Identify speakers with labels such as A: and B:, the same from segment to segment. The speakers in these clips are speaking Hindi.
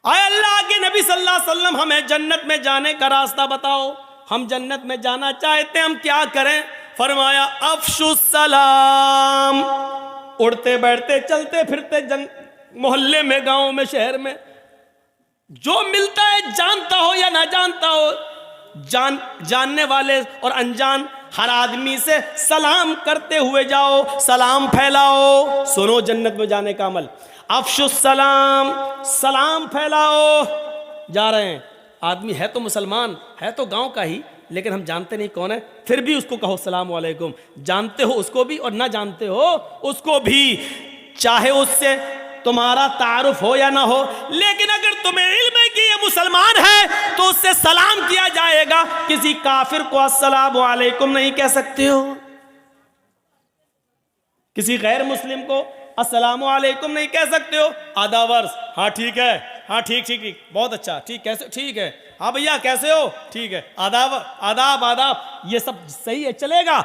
A: आए अल्लाह के नबी सल्लल्लाहु अलैहि वसल्लम हमें जन्नत में जाने का रास्ता बताओ, हम जन्नत में जाना चाहते हैं, हम क्या करें? फरमाया अफशुस सलाम। उड़ते बैठते चलते फिरते मोहल्ले में, गांव में, शहर में जो मिलता है, जानता हो या ना जानता हो, जानने वाले और अनजान हर आदमी से सलाम करते हुए जाओ, सलाम फैलाओ। सुनो जन्नत में जाने का अमल, अफशुस सलाम, सलाम फैलाओ। जा रहे हैं, आदमी है तो मुसलमान, है तो गांव का ही, लेकिन हम जानते नहीं कौन है, फिर भी उसको कहो सलाम वालेकुम। जानते हो उसको भी और ना जानते हो उसको भी, चाहे उससे तुम्हारा तारुफ हो या ना हो, लेकिन अगर तुम्हें इल्म है कि ये मुसलमान है तो उससे सलाम किया जाएगा। किसी काफिर को अस्सलाम वालेकुम नहीं कह सकते हो, किसी गैर मुस्लिम को अस्सलाम वालेकुम नहीं कह सकते हो। आधा वर्ष, हाँ ठीक है, हाँ ठीक ठीक ठीक, बहुत अच्छा, ठीक, कैसे, ठीक है, हाँ भैया कैसे हो, ठीक है, आदाब आदाब आदाब, ये सब सही है, चलेगा,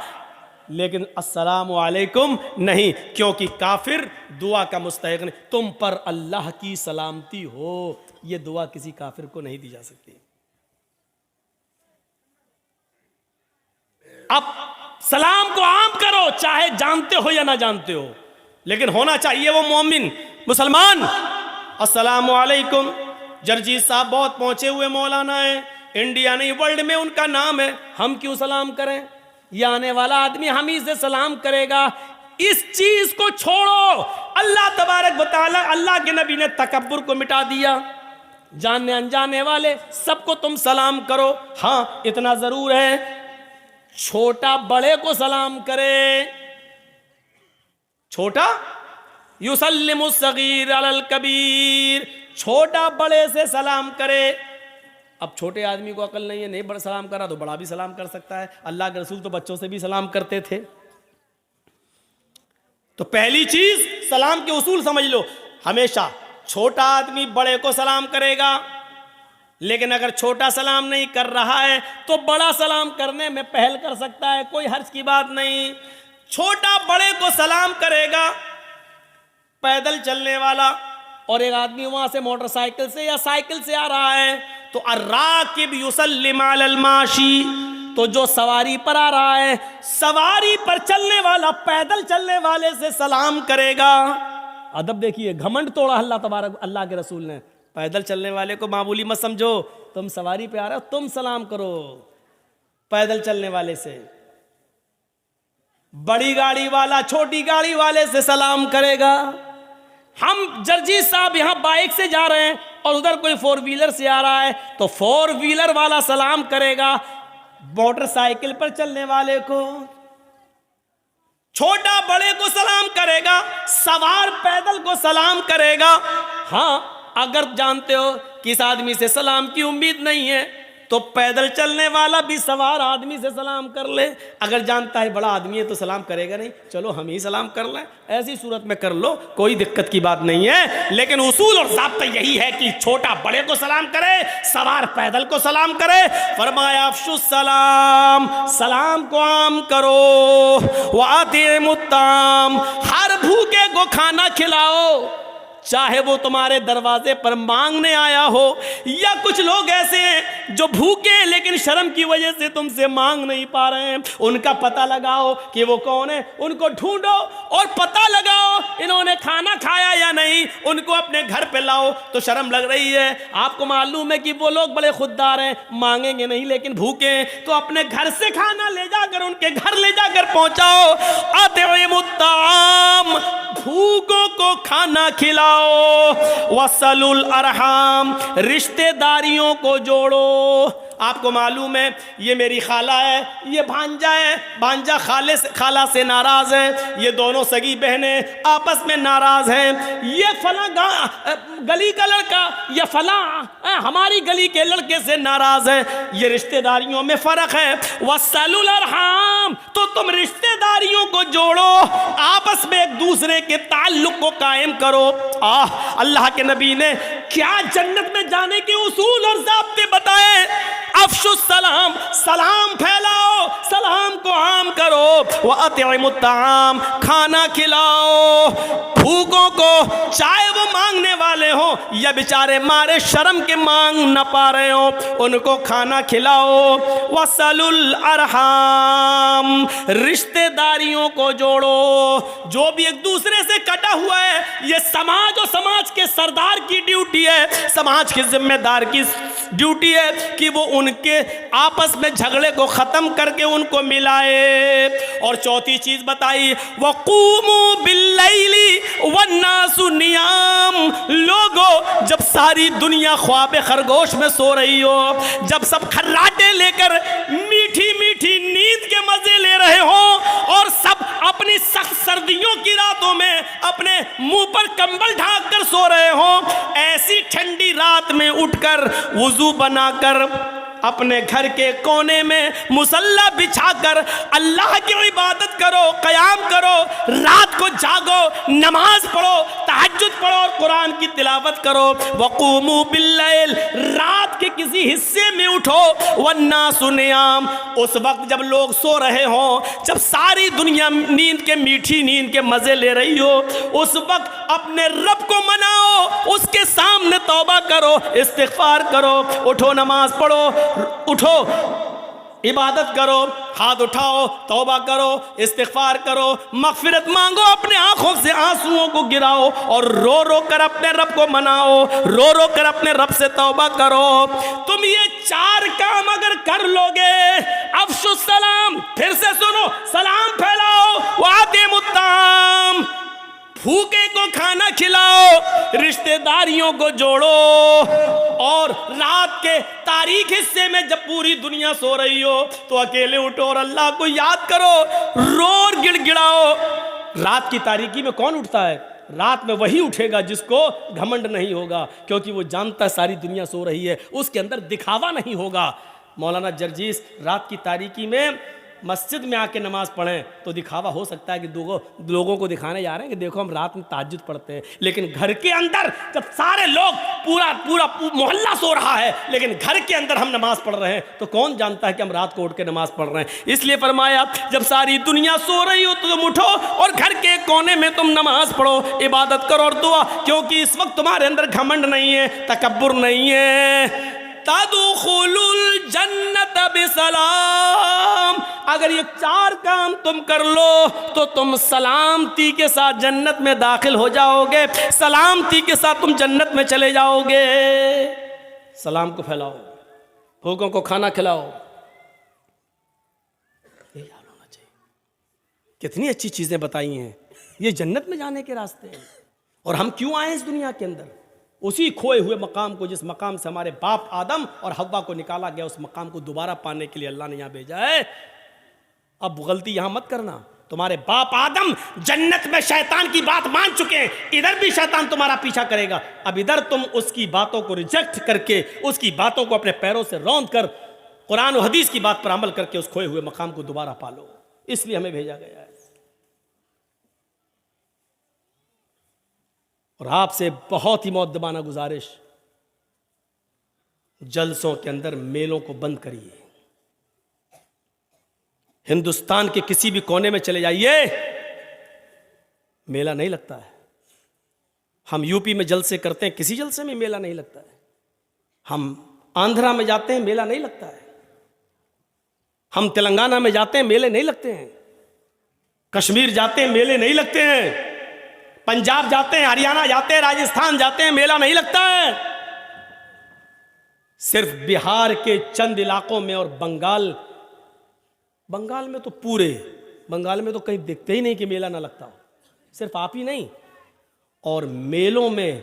A: लेकिन अस्सलाम वालेकुम नहीं, क्योंकि काफिर दुआ का मुस्तहिक नहीं। तुम पर अल्लाह की सलामती हो, यह दुआ किसी काफिर को नहीं दी जा सकती। अब सलाम को आम करो, चाहे जानते हो या ना जानते हो, लेकिन होना चाहिए वो मोमिन मुसलमान। अस्सलाम वालेकुम। जरजीत साहब बहुत पहुंचे हुए मौलाना है, इंडिया नहीं वर्ल्ड में उनका नाम है, हम क्यों सलाम करें? ये आने वाला आदमी हम ही से सलाम करेगा। इस चीज को छोड़ो। अल्लाह तबारक व तआला, अल्लाह के नबी ने तकब्बुर को मिटा दिया। जानने अनजाने वाले सबको तुम सलाम करो। हाँ इतना जरूर है, छोटा बड़े को सलाम करे। छोटा युसल्लिमु सगीर अलल कबीर, छोटा बड़े से सलाम करे। अब छोटे आदमी को अकल नहीं है, नहीं बड़ा सलाम करा तो बड़ा भी सलाम कर सकता है। अल्लाह के रसूल तो बच्चों से भी सलाम करते थे। तो पहली चीज सलाम के उसूल समझ लो। हमेशा छोटा आदमी बड़े को सलाम करेगा, लेकिन अगर छोटा सलाम नहीं कर रहा है तो बड़ा सलाम करने में पहल कर सकता है, कोई हर्ज की बात नहीं। छोटा बड़े को सलाम करेगा। पैदल चलने वाला और एक आदमी वहां से मोटरसाइकिल से या साइकिल से आ रहा है तो अर्राकिब युसल्लिम अलल माशी, तो जो सवारी पर आ रहा है, सवारी पर चलने वाला पैदल चलने वाले से सलाम करेगा। अदब देखिए, घमंड तोड़ा अल्लाह तबारक, अल्लाह के रसूल ने। पैदल चलने वाले को मामूली मत समझो, तुम सवारी पे आ रहे हो, तुम सलाम करो पैदल चलने वाले से। बड़ी गाड़ी वाला छोटी गाड़ी वाले से सलाम करेगा। हम जरजीत साहब यहां बाइक से जा रहे हैं और उधर कोई फोर व्हीलर से आ रहा है तो फोर व्हीलर वाला सलाम करेगा मोटरसाइकिल पर चलने वाले को। छोटा बड़े को सलाम करेगा, सवार पैदल को सलाम करेगा। हाँ अगर जानते हो कि इस आदमी से सलाम की उम्मीद नहीं है तो पैदल चलने वाला भी सवार आदमी से सलाम कर ले। अगर जानता है बड़ा आदमी है तो सलाम करेगा नहीं, चलो हम ही सलाम कर लें, ऐसी सूरत में कर लो, कोई दिक्कत की बात नहीं है। लेकिन उसूल और ज़ाब्ता यही है कि छोटा बड़े को सलाम करे, सवार पैदल को सलाम करे। फरमाया अफ़शुस सलाम, सलाम को आम करो। वातिमुत ताम, हर भूखे को खाना खिलाओ, चाहे वो तुम्हारे दरवाजे पर मांगने आया हो, या कुछ लोग ऐसे हैं जो भूखे हैं लेकिन शर्म की वजह से तुमसे मांग नहीं पा रहे हैं। उनका पता लगाओ कि वो कौन है, उनको ढूंढो और पता लगाओ इन्होंने खाना खाया या नहीं, उनको अपने घर पे लाओ। तो शर्म लग रही है, आपको मालूम है कि वो लोग बड़े खुददार हैं, मांगेंगे नहीं लेकिन भूखे हैं, तो अपने घर से खाना ले जाकर उनके घर ले जाकर पहुंचाओ। अतिमुत ताम, भूखों को खाना खिलाओ। वसलुल अरहाम, रिश्तेदारियों को जोड़ो। आपको मालूम है ये मेरी खाला है, ये भांजा है, भांजा खाला से नाराज है, ये दोनों सगी बहनें आपस में नाराज हैं, ये फला गली का लड़का या फला हमारी गली के लड़के से नाराज है। ये रिश्तेदारियों में फर्क है। वसलुल अरहाम, तो तुम रिश्तेदारियों को जोड़ो, आपस में एक दूसरे के ताल्लुक को कायम करो। अल्लाह के नबी ने क्या जन्नत में जाने के उसूल और ज़ाब्ते बताए। अफ़शुस सलाम, सलाम फैलाओ, सलाम को आम करो। व अतिमुत ताम, खाना खिलाओ। भूखों को, चाहे वो मांगने वाले हो या बेचारे मारे शर्म के मांग न पा रहे हो, उनको खाना खिलाओ। वसलुल अरहाम, रिश्तेदारियों को जोड़ो। जो भी एक दूसरे से कटा हुआ है, ये समाज और समाज के सरदार की ड्यूटी है, समाज के जिम्मेदार की ड्यूटी है कि वो उनके आपस में झगड़े को खत्म करके उनको मिलाए। और चौथी चीज बताई, वक़ूमू बिल्लैली वन्नासु नियाम। लोगों, जब सारी दुनिया ख्वाब खरगोश में सो रही हो, जब सब खर्राटे लेकर मीठी मीठी नींद के मजे ले रहे हो और सब अपनी सख्त सर्दियों की रातों में अपने मुंह पर कंबल ढांक कर सो रहे हो, ऐसी ठंडी रात में उठकर वुजू बनाकर अपने घर के कोने में मुसल्ला बिछाकर अल्लाह की इबादत करो, क़याम करो, रात को जागो, नमाज पढ़ो, तहज्जुद पढ़ो और कुरान की तिलावत करो। वक़ूमू बिल्लैल, रात के किसी हिस्से में उठो, वन्नासु नियाम, उस वक्त जब लोग सो रहे हों, जब सारी दुनिया नींद के मीठी नींद के मज़े ले रही हो, उस वक्त अपने रब को मनाओ, उसके सामने तौबा करो, इस्तिग़फ़ार करो, उठो नमाज पढ़ो, उठो इबादत करो, हाथ उठाओ, तौबा करो, इस्तिग़फ़ार करो, मग़फ़िरत मांगो, अपने आंखों से आंसुओं को गिराओ और रो रो कर अपने रब को मनाओ, रो रो कर अपने रब से तौबा करो। तुम ये 4 काम अगर कर लोगे, अफ़शुस सलाम, फिर से सुनो, सलाम फैलाओ, वातिमुत्ताम, भूखे को खाना खिलाओ, रिश्तेदारियों को जोड़ो, और रात के तारीख हिस्से में जब पूरी दुनिया सो रही हो तो अकेले उठो और अल्लाह को याद करो, रो और गिड़गिड़ाओ। रात की तारीकी में कौन उठता है? रात में वही उठेगा जिसको घमंड नहीं होगा, क्योंकि वो जानता है सारी दुनिया सो रही है, उसके अंदर दिखावा नहीं होगा। मौलाना जर्जीस रात की तारीकी में मस्जिद में आके नमाज पढ़ें तो दिखावा हो सकता है कि लोगों को दिखाने जा रहे हैं कि देखो हम रात में तहज्जुद पढ़ते हैं, लेकिन घर के अंदर जब सारे लोग पूरा मोहल्ला सो रहा है लेकिन घर के अंदर हम नमाज पढ़ रहे हैं तो कौन जानता है कि हम रात को उठ के नमाज पढ़ रहे हैं। इसलिए फरमाया जब सारी दुनिया सो रही हो तो तुम उठो और घर के कोने में तुम नमाज पढ़ो, इबादत करो और दुआ, क्योंकि इस वक्त तुम्हारे अंदर घमंड नहीं है, तकब्बुर नहीं है। तदखुलुल जन्नत बिसलाम, अगर ये 4 काम तुम कर लो तो तुम सलामती के साथ जन्नत में दाखिल हो जाओगे, सलामती के साथ तुम जन्नत में चले जाओगे। सलाम को फैलाओ, भूखों को खाना खिलाओ, ये याद होना चाहिए। कितनी अच्छी चीजें बताई हैं, ये जन्नत में जाने के रास्ते हैं। और हम क्यों आए इस दुनिया के अंदर? उसी खोए हुए मकाम को, जिस मकाम से हमारे बाप आदम और हव्वा को निकाला गया, उस मकाम को दोबारा पाने के लिए अल्लाह ने यहाँ भेजा है। अब गलती यहाँ मत करना, तुम्हारे बाप आदम जन्नत में शैतान की बात मान चुके हैं, इधर भी शैतान तुम्हारा पीछा करेगा। अब इधर तुम उसकी बातों को रिजेक्ट करके, उसकी बातों को अपने पैरों से रौंद कर कुरान और हदीस की बात पर अमल करके उस खोए हुए मकाम को दोबारा पालो, इसलिए हमें भेजा गया है। और आपसे बहुत ही मुअद्दबाना गुजारिश, जलसों के अंदर मेलों को बंद करिए। हिंदुस्तान के किसी भी कोने में चले जाइए, मेला नहीं लगता है। हम यूपी में जलसे करते हैं, किसी जलसे में मेला नहीं लगता है। हम आंध्रा में जाते हैं, मेला नहीं लगता है। हम तेलंगाना में जाते हैं, मेले नहीं लगते हैं। कश्मीर जाते हैं, मेले नहीं लगते हैं। पंजाब जाते हैं, हरियाणा जाते हैं, राजस्थान जाते हैं, मेला नहीं लगता है। सिर्फ बिहार के चंद इलाकों में और बंगाल में तो पूरे बंगाल में तो कहीं दिखते ही नहीं कि मेला ना लगता हो। सिर्फ आप ही नहीं, और मेलों में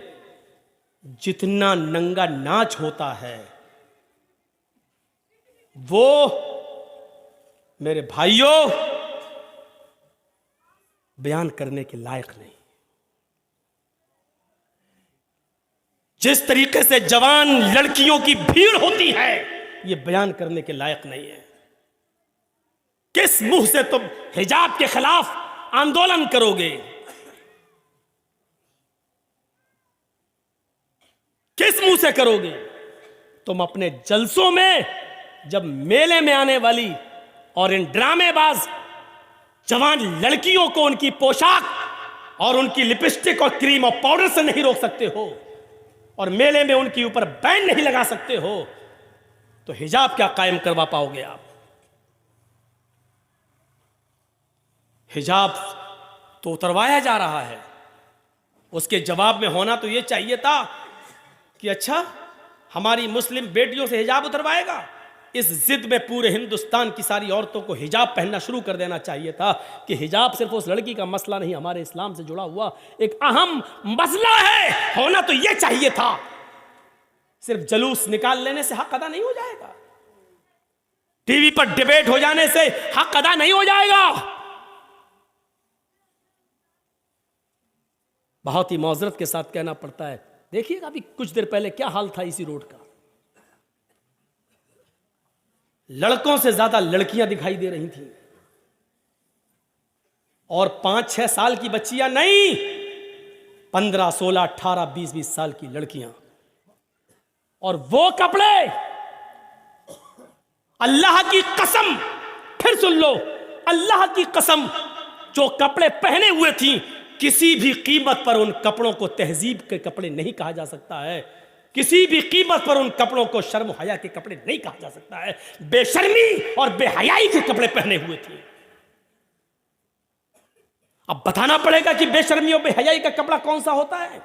A: जितना नंगा नाच होता है वो मेरे भाइयों बयान करने के लायक नहीं। जिस तरीके से जवान लड़कियों की भीड़ होती है, ये बयान करने के लायक नहीं है। किस मुंह से तुम हिजाब के खिलाफ आंदोलन करोगे? किस मुंह से करोगे? तुम अपने जलसों में, जब मेले में आने वाली और इन ड्रामेबाज जवान लड़कियों को उनकी पोशाक और उनकी लिपस्टिक और क्रीम और पाउडर से नहीं रोक सकते हो, और मेले में उनके ऊपर बैन नहीं लगा सकते हो, तो हिजाब क्या कायम करवा पाओगे आप? हिजाब तो उतरवाया जा रहा है। उसके जवाब में होना तो यह चाहिए था कि अच्छा, हमारी मुस्लिम बेटियों से हिजाब उतरवाएगा। इस जिद में पूरे हिंदुस्तान की सारी औरतों को हिजाब पहनना शुरू कर देना चाहिए था कि हिजाब सिर्फ उस लड़की का मसला नहीं, हमारे इस्लाम से जुड़ा हुआ एक अहम मसला है। होना तो यह चाहिए था। सिर्फ जलूस निकाल लेने से हक अदा नहीं हो जाएगा, टीवी पर डिबेट हो जाने से हक अदा नहीं हो जाएगा। बहुत ही मौजरत के साथ कहना पड़ता है, देखिएगा अभी कुछ देर पहले क्या हाल था इसी रोड का। लड़कों से ज्यादा लड़कियां दिखाई दे रही थी, और 5-6 साल की बच्चियां नहीं, 15, 16, 18, 20 साल की लड़कियां। और वो कपड़े, अल्लाह की कसम, फिर सुन लो, अल्लाह की कसम, जो कपड़े पहने हुए थी, किसी भी कीमत पर उन कपड़ों को तहजीब के कपड़े नहीं कहा जा सकता है। किसी भी कीमत पर उन कपड़ों को शर्म हया के कपड़े नहीं कहा जा सकता है। बेशर्मी और बेहयाई के कपड़े पहने हुए थे। अब बताना पड़ेगा कि बेशर्मी और बेहयाई का कपड़ा कौन सा होता है।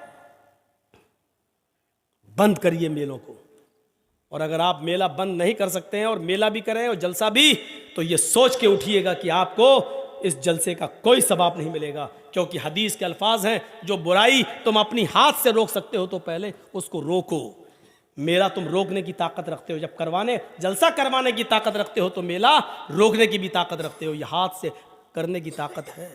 A: बंद करिए मेलों को, और अगर आप मेला बंद नहीं कर सकते हैं और मेला भी करें और जलसा भी, तो यह सोच के उठिएगा कि आपको इस जलसे का कोई सवाब नहीं मिलेगा, क्योंकि हदीस के अल्फाज हैं, जो बुराई तुम अपनी हाथ से रोक सकते हो तो पहले उसको रोको। मेला तुम रोकने की ताकत रखते हो, जब जलसा करवाने की ताकत रखते हो तो मेला रोकने की भी ताकत रखते हो। यह हाथ से करने की ताकत है।